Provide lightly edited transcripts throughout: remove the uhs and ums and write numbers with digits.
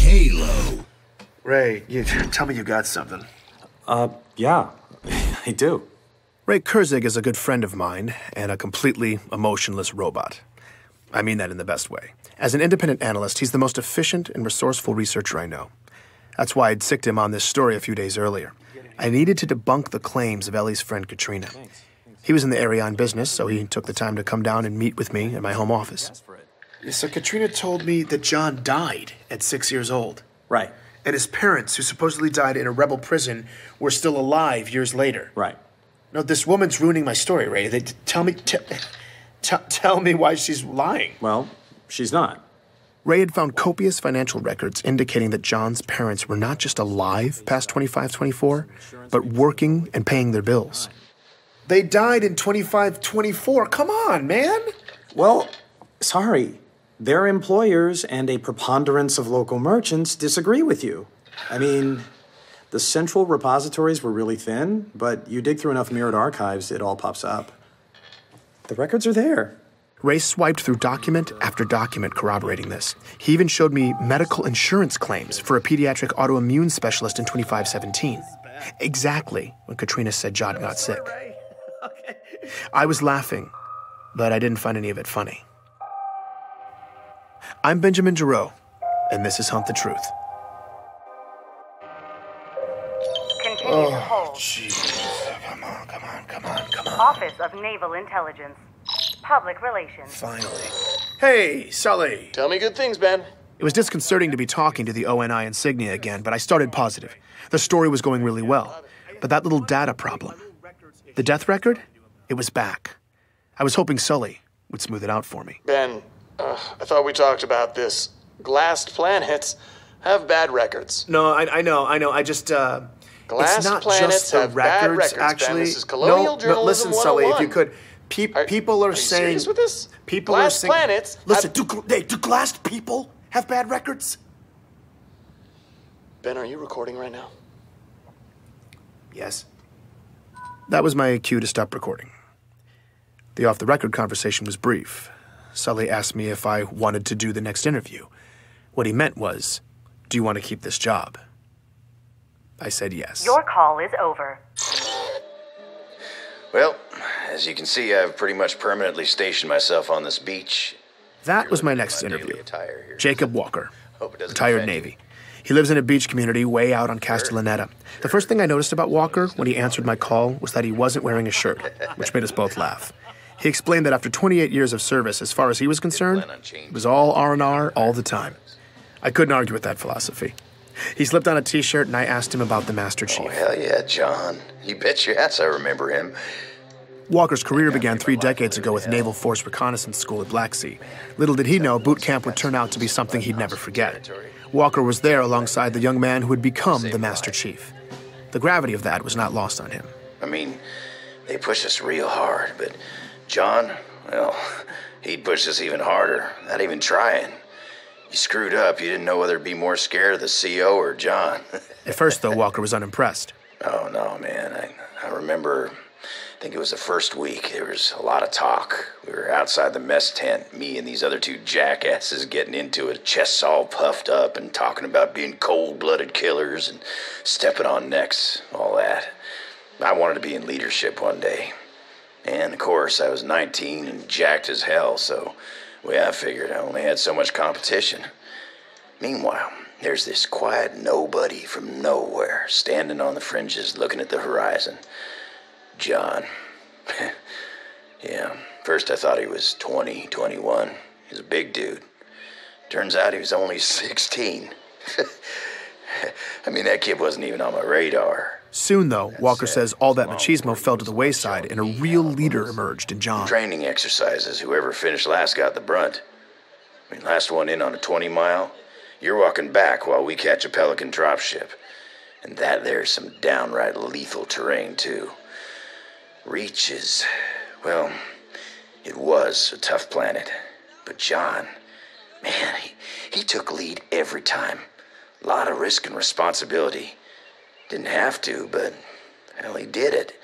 Halo. Ray, you tell me you got something. Yeah, I do. Ray Kurzig is a good friend of mine and a completely emotionless robot. I mean that in the best way. As an independent analyst, he's the most efficient and resourceful researcher I know. That's why I'd sicked him on this story a few days earlier. I needed to debunk the claims of Ellie's friend Katrina. He was in the area on business, so he took the time to come down and meet with me at my home office. So Katrina told me that John died at 6 years old. Right. And his parents, who supposedly died in a rebel prison, were still alive years later. Right. No, this woman's ruining my story, Ray. Tell me why she's lying. Well, she's not. Ray had found copious financial records indicating that John's parents were not just alive past 25-24, but working and paying their bills. They died in 25-24. Come on, man. Well, sorry. Their employers and a preponderance of local merchants disagree with you. I mean, the central repositories were really thin, but you dig through enough mirrored archives, it all pops up. The records are there. Ray swiped through document after document corroborating this. He even showed me medical insurance claims for a pediatric autoimmune specialist in 2517. Exactly when Katrina said John got sick. I was laughing, but I didn't find any of it funny. I'm Benjamin Giroux, and this is Hunt the Truth. Continue to hold. Jeez. Come on. Office of Naval Intelligence. Public Relations. Finally. Hey, Sully. Tell me good things, Ben. It was disconcerting to be talking to the ONI insignia again, but I started positive. The story was going really well. But that little data problem. The death record? It was back. I was hoping Sully would smooth it out for me. Ben, I thought we talked about this. Glassed planets have bad records. No, I know. I just, Glassed it's not planets just the have bad records, Ben. actually. This is colonial journalism listen, Sully, if 101. you could. People are saying... serious with this? People Glassed are saying... planets Listen, do glassed people have bad records? Ben, are you recording right now? Yes. That was my cue to stop recording. The off-the-record conversation was brief. Sully asked me if I wanted to do the next interview. What he meant was, do you want to keep this job? I said yes. Your call is over. Well, as you can see, I've pretty much permanently stationed myself on this beach. That was my next interview. Jacob Walker, Hope it doesn't retired offend you. Navy. He lives in a beach community way out on Castellaneta. The first thing I noticed about Walker when he answered my call was that he wasn't wearing a shirt, which made us both laugh. He explained that after 28 years of service, as far as he was concerned, it was all R&R all the time. I couldn't argue with that philosophy. He slipped on a T-shirt, and I asked him about the Master Chief. Oh, hell yeah, John. You bet your ass I remember him. Walker's career began 3 decades ago with Naval Force Reconnaissance School at Black Sea. Little did he know boot camp would turn out to be something he'd never forget. Walker was there alongside the young man who would become the Master Chief. The gravity of that was not lost on him. I mean, they pushed us real hard, but John, well, he'd push us even harder, not even trying. You screwed up, you didn't know whether to be more scared of the CO or John. At first, though, Walker was unimpressed. Oh, no, man. I remember, I think it was the first week, there was a lot of talk. We were outside the mess tent, me and these other 2 jackasses getting into it, chests all puffed up and talking about being cold-blooded killers and stepping on necks, all that. I wanted to be in leadership one day. And, of course, I was 19 and jacked as hell, so I figured I only had so much competition. Meanwhile, there's this quiet nobody from nowhere standing on the fringes looking at the horizon. John. Yeah, first I thought he was 20, 21. He was a big dude. Turns out he was only 16. I mean, that kid wasn't even on my radar. Soon, though, Walker says all that machismo fell to the wayside and a real leader emerged in John. Training exercises, whoever finished last got the brunt. I mean, last one in on a 20-mile, you're walking back while we catch a Pelican dropship. And that there's some downright lethal terrain, too. Reach is, well, it was a tough planet. But John, man, he took lead every time. A lot of risk and responsibility. Didn't have to, but, hell, he did it.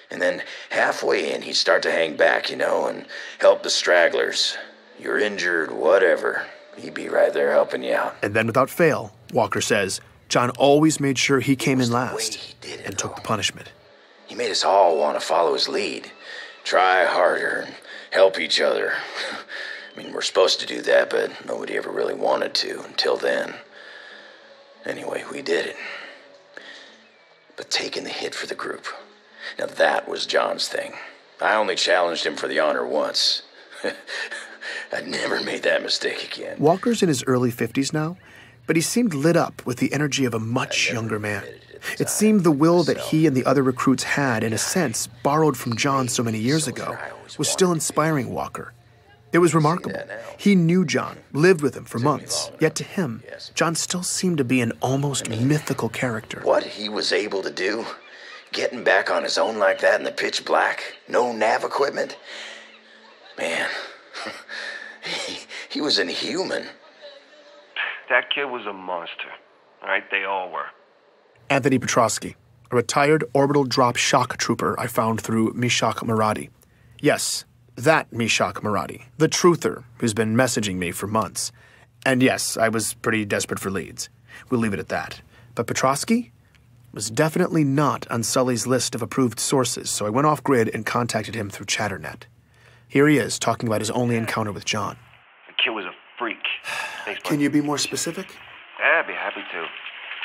And then halfway in, he'd start to hang back, and help the stragglers. You're injured, whatever. He'd be right there helping you out. And then without fail, Walker says, John always made sure he came in the way last he did it, and took though. the punishment. He made us all want to follow his lead. Try harder and help each other. I mean, we're supposed to do that, but nobody ever really wanted to until then. Anyway, we did it. But taking the hit for the group, now that was John's thing. I only challenged him for the honor once. I'd never made that mistake again. Walker's in his early 50s now, but he seemed lit up with the energy of a much younger man. It seemed the will that he and the other recruits had, in a sense, borrowed from John so many years ago, was still inspiring Walker. It was remarkable. He knew John, lived with him for months, yet to him, John still seemed to be an almost mythical character. What he was able to do, getting back on his own like that in the pitch black, no nav equipment, man, he was inhuman. That kid was a monster, all right? They all were. Anthony Petrosky, a retired orbital drop shock trooper I found through Mishak Maradi. Yes, that Mishak Maradi, the truther who's been messaging me for months. And yes, I was pretty desperate for leads. We'll leave it at that. But Petrosky was definitely not on Sully's list of approved sources, so I went off-grid and contacted him through Chatternet. Here he is, talking about his only encounter with John. The kid was a freak. Thanks, Can you be more specific? Yeah, I'd be happy to.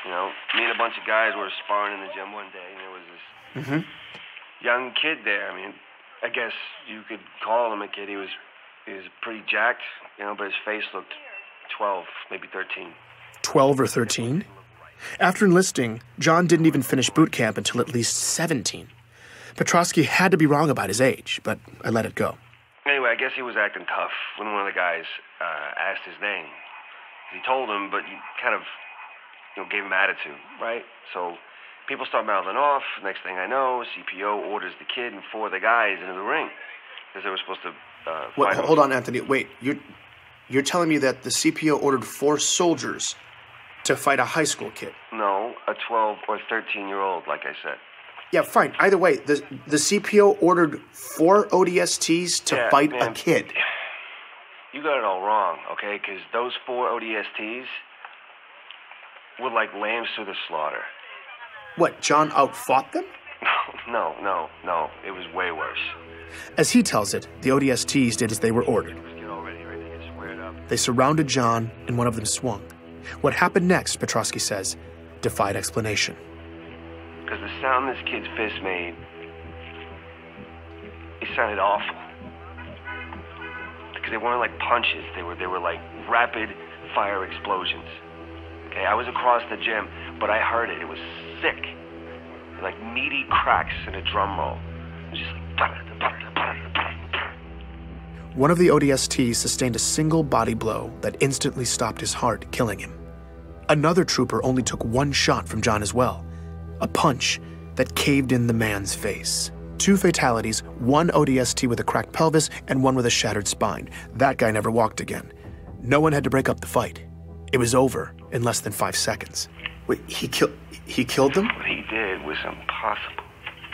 You know, me and a bunch of guys were sparring in the gym one day, and there was this young kid there. I mean, I guess you could call him a kid. He was pretty jacked, you know, but his face looked 12, maybe 13. 12 or 13? After enlisting, John didn't even finish boot camp until at least 17. Petrosky had to be wrong about his age, but I let it go. Anyway, I guess he was acting tough when one of the guys asked his name. He told him, but he kind of, you know, gave him attitude, right? So people start mouthing off. Next thing I know, CPO orders the kid and 4 of the guys into the ring because they were supposed to fight him. Hold on, Anthony. Wait, you're telling me that the CPO ordered 4 soldiers to fight a high school kid? No, a 12 or 13-year-old, like I said. Yeah, fine. Either way, the CPO ordered 4 ODSTs to fight a kid. You got it all wrong, okay? Because those 4 ODSTs were like lambs to the slaughter. What, John outfought them? No. It was way worse. As he tells it, the ODSTs did as they were ordered. Get all ready, right? They get squared up. They surrounded John, and one of them swung. What happened next, Petrosky says, defied explanation. Because the sound this kid's fist made, it sounded awful. Because they weren't like punches, they were like rapid fire explosions. Okay, I was across the gym, but I heard it. It was sick. Like meaty cracks in a drum roll. It was just like... One of the ODSTs sustained a single body blow that instantly stopped his heart, killing him. Another trooper only took 1 shot from John as well. A punch that caved in the man's face. 2 fatalities, 1 ODST with a cracked pelvis and 1 with a shattered spine. That guy never walked again. No one had to break up the fight. It was over in less than 5 seconds. Wait, he killed them? What he did was impossible.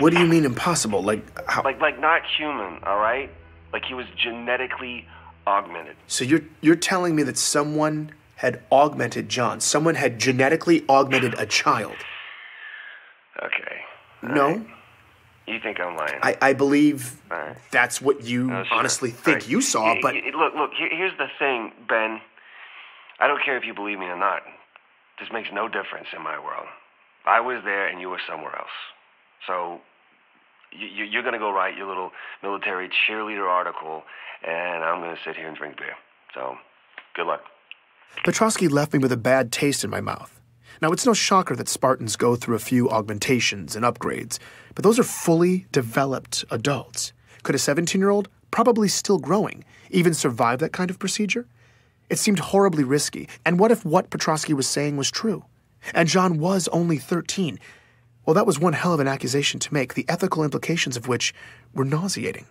What do you mean impossible? Like how? Like not human, all right? Like he was genetically augmented. So you're telling me that someone had augmented John? Someone had genetically augmented a child? Okay. No? Right. You think I'm lying? I believe Right. that's what you No, sure. honestly think Right. you saw, but... Look, here's the thing, Ben. I don't care if you believe me or not. This makes no difference in my world. I was there and you were somewhere else. So you're going to go write your little military cheerleader article, and I'm going to sit here and drink beer. So good luck. Petrosky left me with a bad taste in my mouth. Now, it's no shocker that Spartans go through a few augmentations and upgrades, but those are fully developed adults. Could a 17-year-old, probably still growing, even survive that kind of procedure? It seemed horribly risky, and what if what Petrosky was saying was true? And John was only 13. Well, that was one hell of an accusation to make, the ethical implications of which were nauseating.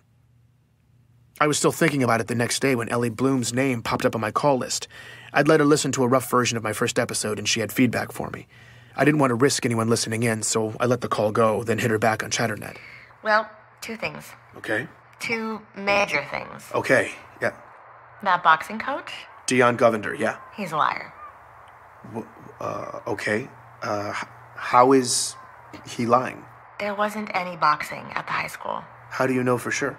I was still thinking about it the next day when Ellie Bloom's name popped up on my call list. I'd let her listen to a rough version of my first episode, and she had feedback for me. I didn't want to risk anyone listening in, so I let the call go, then hit her back on Chatternet. Well, 2 things. Okay. 2 major things. Okay, yeah. That boxing coach, Dion Govender, yeah. He's a liar. Okay. How is he lying? There wasn't any boxing at the high school. How do you know for sure?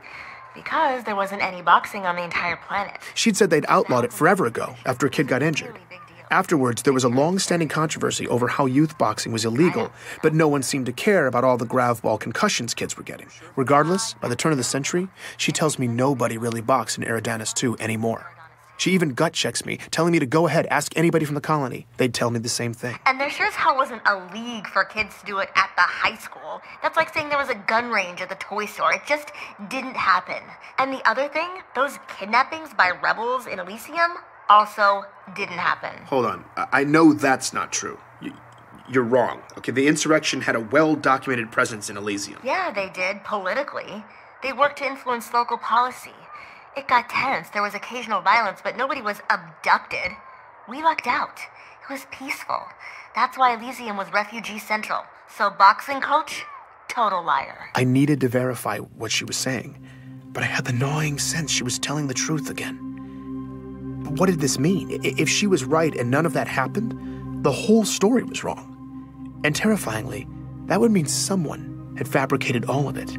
Because there wasn't any boxing on the entire planet. She'd said they'd outlawed it forever ago, after a kid got injured. Really big deal. Afterwards, there was a long-standing controversy over how youth boxing was illegal, but no one seemed to care about all the grav-ball concussions kids were getting. Regardless, by the turn of the century, she tells me nobody really boxed in Eridanus 2 anymore. She even gut-checks me, telling me to go ahead, ask anybody from the colony. They'd tell me the same thing. And there sure as hell wasn't a league for kids to do it at the high school. That's like saying there was a gun range at the toy store. It just didn't happen. And the other thing, those kidnappings by rebels in Elysium also didn't happen. Hold on. I know that's not true. You're wrong. Okay, the insurrection had a well-documented presence in Elysium. Yeah, they did, politically. They worked to influence local policy. It got tense. There was occasional violence, but nobody was abducted. We lucked out. It was peaceful. That's why Elysium was refugee central. So boxing coach, total liar. I needed to verify what she was saying, but I had the gnawing sense she was telling the truth again. But what did this mean? If she was right and none of that happened, the whole story was wrong. And terrifyingly, that would mean someone had fabricated all of it.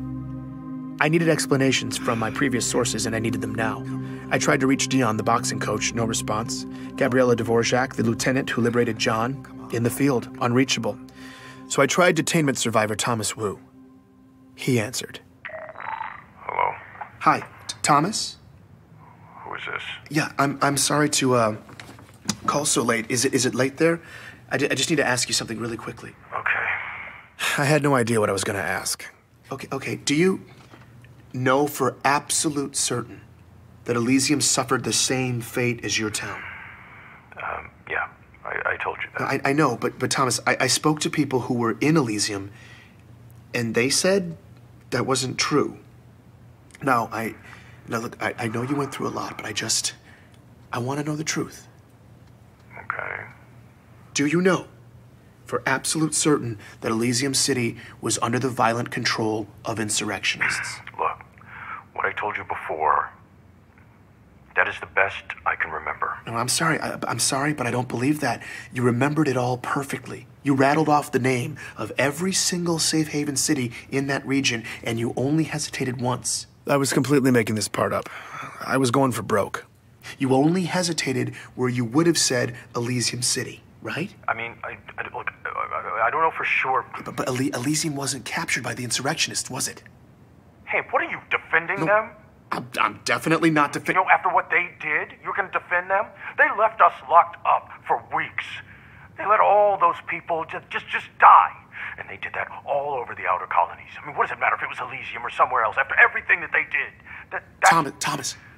I needed explanations from my previous sources, and I needed them now. I tried to reach Dion, the boxing coach, no response. Gabriella Dvorak, the lieutenant who liberated John, in the field, unreachable. So I tried detainment survivor Thomas Wu. He answered. Hello? Hi, Thomas? Who is this? Yeah, I'm sorry to call so late. Is it late there? I just need to ask you something really quickly. Okay. I had no idea what I was going to ask. Okay, do you know for absolute certain that Elysium suffered the same fate as your town? Yeah, I told you that. I know, but Thomas, I spoke to people who were in Elysium, and they said that wasn't true. Now, look, I know you went through a lot, but I want to know the truth. Okay. Do you know for absolute certain that Elysium City was under the violent control of insurrectionists? Look, what I told you before, that is the best I can remember. No, I'm sorry. I'm sorry, but I don't believe that. You remembered it all perfectly. You rattled off the name of every single safe haven city in that region, and you only hesitated once. I was completely making this part up. I was going for broke. You only hesitated where you would have said Elysium City, right? I mean, look, I don't know for sure. But Elysium wasn't captured by the insurrectionists, was it? Hey, what are you, defending them? I'm definitely not defending... You know, after what they did, you're going to defend them? They left us locked up for weeks. They let all those people just die. And they did that all over the outer colonies. I mean, what does it matter if it was Elysium or somewhere else after everything that they did?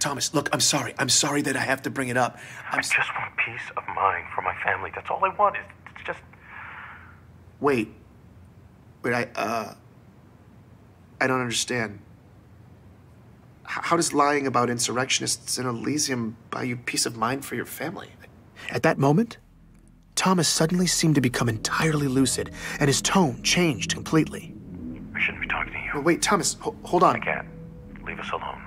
Thomas, look, I'm sorry. I'm sorry that I have to bring it up. I just want peace of mind for my family. That's all I want. It's just... Wait, I don't understand. How does lying about insurrectionists in Elysium buy you peace of mind for your family? At that moment, Thomas suddenly seemed to become entirely lucid, and his tone changed completely. I shouldn't be talking to you. Wait, Thomas, hold on. I can't. Leave us alone.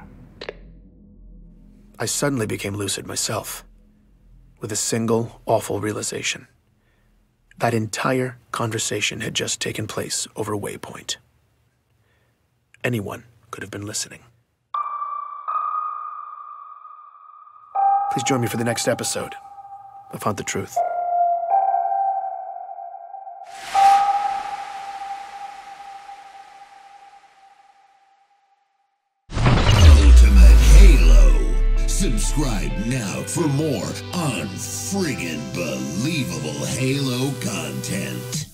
I suddenly became lucid myself, with a single awful realization. That entire conversation had just taken place over Waypoint. Anyone could have been listening. Please join me for the next episode of Hunt the Truth. Ultimate Halo. Subscribe now for more unfriggin' believable Halo content.